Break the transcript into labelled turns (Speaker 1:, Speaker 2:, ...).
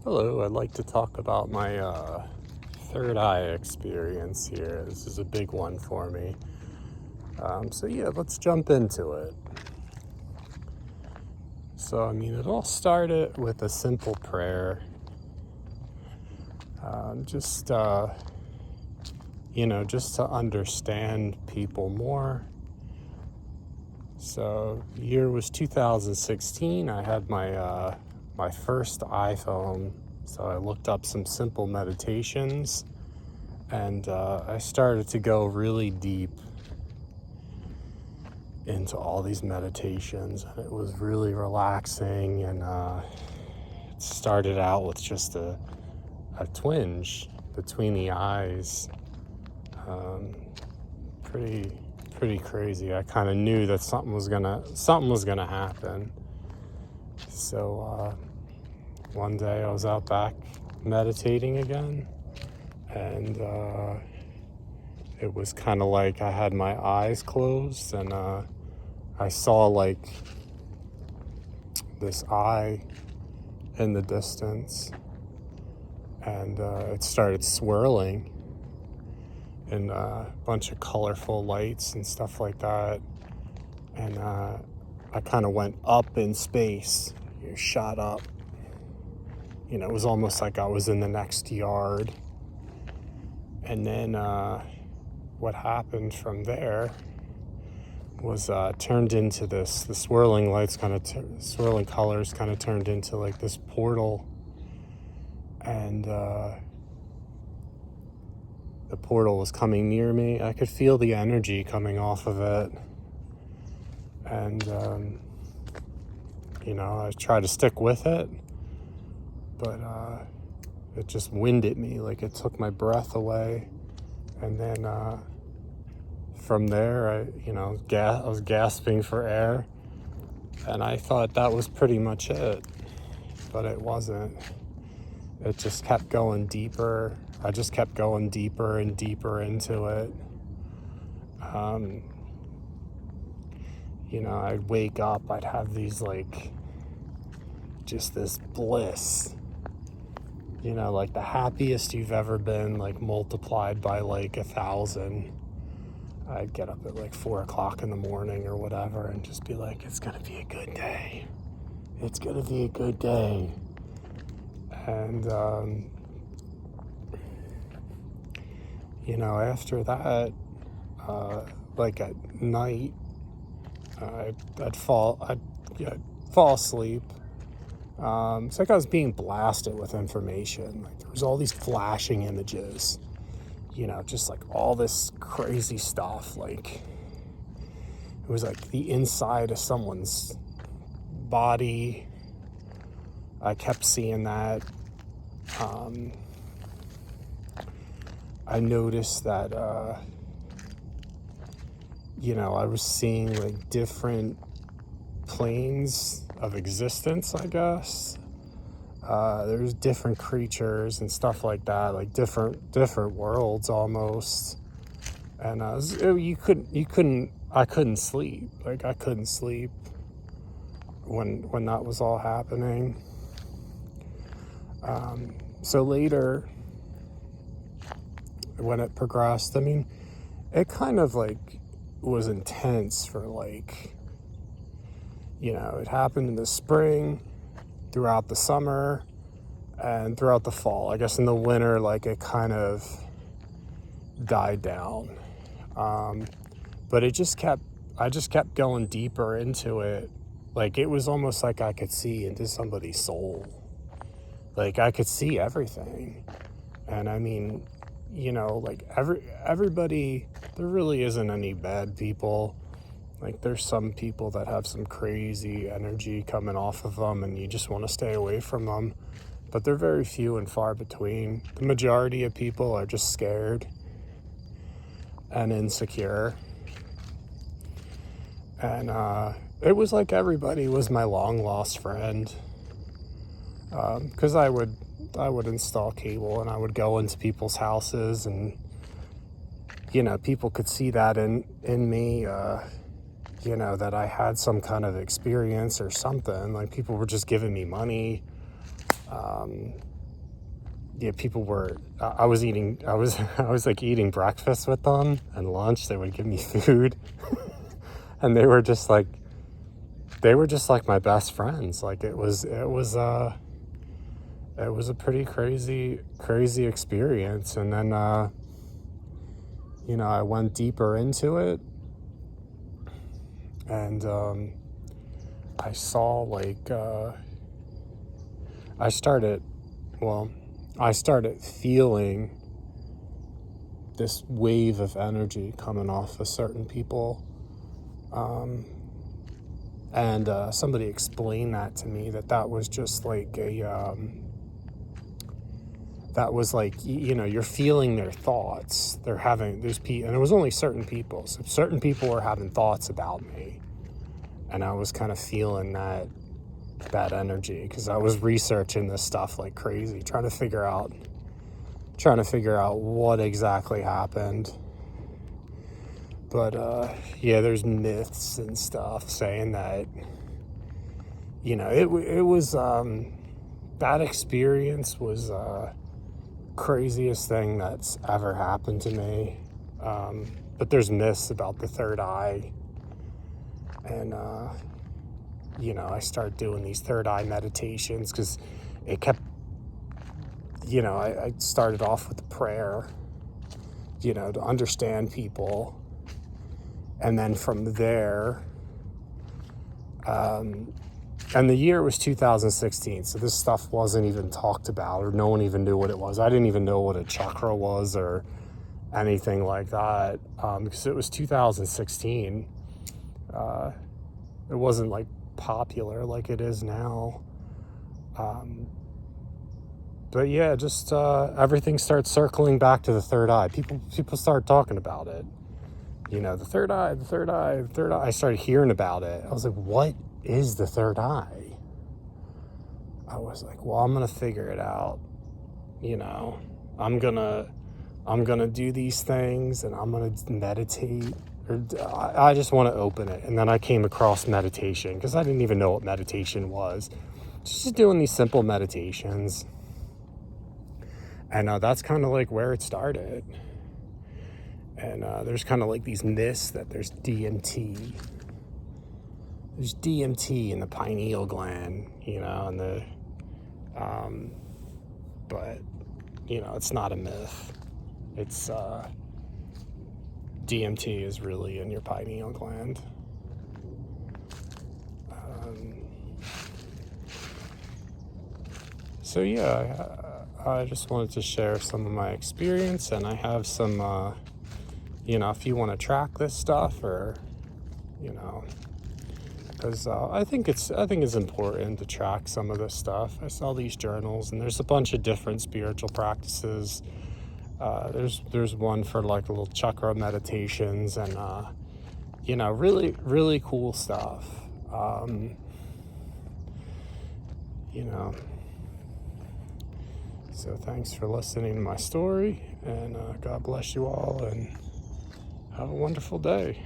Speaker 1: Hello, I'd like to talk about my third eye experience here. This is a big one for me. Let's jump into it. It all started with a simple prayer. Just to understand people more. So, the year was 2016. I had my first iPhone, so I looked up some simple meditations, and I started to go really deep into all these meditations, and it was really relaxing, and it started out with just a twinge between the eyes. Pretty crazy. I kind of knew that something was gonna happen. So one day I was out back meditating again, and it was kind of like I had my eyes closed, and I saw like this eye in the distance, and it started swirling in a bunch of colorful lights and stuff like that, and I kind of went up in space. You shot up. It was almost like I was in the next yard. And then what happened from there was turned into this, the swirling lights swirling colors kind of turned into like this portal. And the portal was coming near me. I could feel the energy coming off of it. And, I tried to stick with it, but it just winded me, like it took my breath away. And then from there, I was gasping for air, and I thought that was pretty much it, but it wasn't. It just kept going deeper. I just kept going deeper and deeper into it. I'd wake up, I'd have these just this bliss, like the happiest you've ever been, like multiplied by like 1,000. I'd get up at 4 o'clock in the morning or whatever and just be like, it's gonna be a good day. It's gonna be a good day. And, after that, at night, I'd fall asleep. It's like I was being blasted with information. Like there was all these flashing images, just like all this crazy stuff. Like it was like the inside of someone's body. I kept seeing that. I noticed that, I was seeing like different planes of existence, I guess. There's different creatures and stuff like that, like different worlds almost. And I couldn't sleep. Like I couldn't sleep when that was all happening. So later, when it progressed, it kind of was intense for it happened in the spring, throughout the summer, and throughout the fall. I guess in the winter, it kind of died down. But I just kept going deeper into it. Like it was almost like I could see into somebody's soul. Like I could see everything. And everybody, there really isn't any bad people. Like there's some people that have some crazy energy coming off of them and you just want to stay away from them. But they're very few and far between. The majority of people are just scared and insecure. And it was like everybody was my long lost friend. Because I would install cable and I would go into people's houses and, people could see that in me, that I had some kind of experience or something. Like people were just giving me money. Yeah, people were, I was I was like eating breakfast with them and lunch. They would give me food and they were just like my best friends. Like it was a pretty crazy experience. And then, I went deeper into it, and, I saw like, I started feeling this wave of energy coming off of certain people. And somebody explained that to me, that was just like that was like, you're feeling their thoughts. There's people, and it was only certain people. So certain people were having thoughts about me. And I was kind of feeling that energy, because I was researching this stuff like crazy, trying to figure out what exactly happened. But yeah, there's myths and stuff saying that, it was, that experience was craziest thing that's ever happened to me. But there's myths about the third eye. And I started doing these third eye meditations, because it kept, I started off with the prayer, to understand people. And then from there, and the year was 2016, so this stuff wasn't even talked about, or no one even knew what it was. I didn't even know what a chakra was or anything like that, because it was 2016. It wasn't like popular like it is now. But yeah, just everything starts circling back to the third eye. People start talking about it. The third eye, the third eye, the third eye. I started hearing about it. I was like, what is the third eye? I was like, well, I'm gonna figure it out. I'm gonna do these things, and I'm gonna meditate. I just want to open it. And then I came across meditation, because I didn't even know what meditation was. Just doing these simple meditations. And that's kind of like where it started. And there's kind of like these myths that there's DMT. There's DMT in the pineal gland, and the, but, it's not a myth. It's, DMT is really in your pineal gland. So yeah, I just wanted to share some of my experience, and I have some, if you want to track this stuff, or, because I think it's important to track some of this stuff. I saw these journals, and there's a bunch of different spiritual practices. There's one for like little chakra meditations, and really, really cool stuff. So thanks for listening to my story, and God bless you all, and have a wonderful day.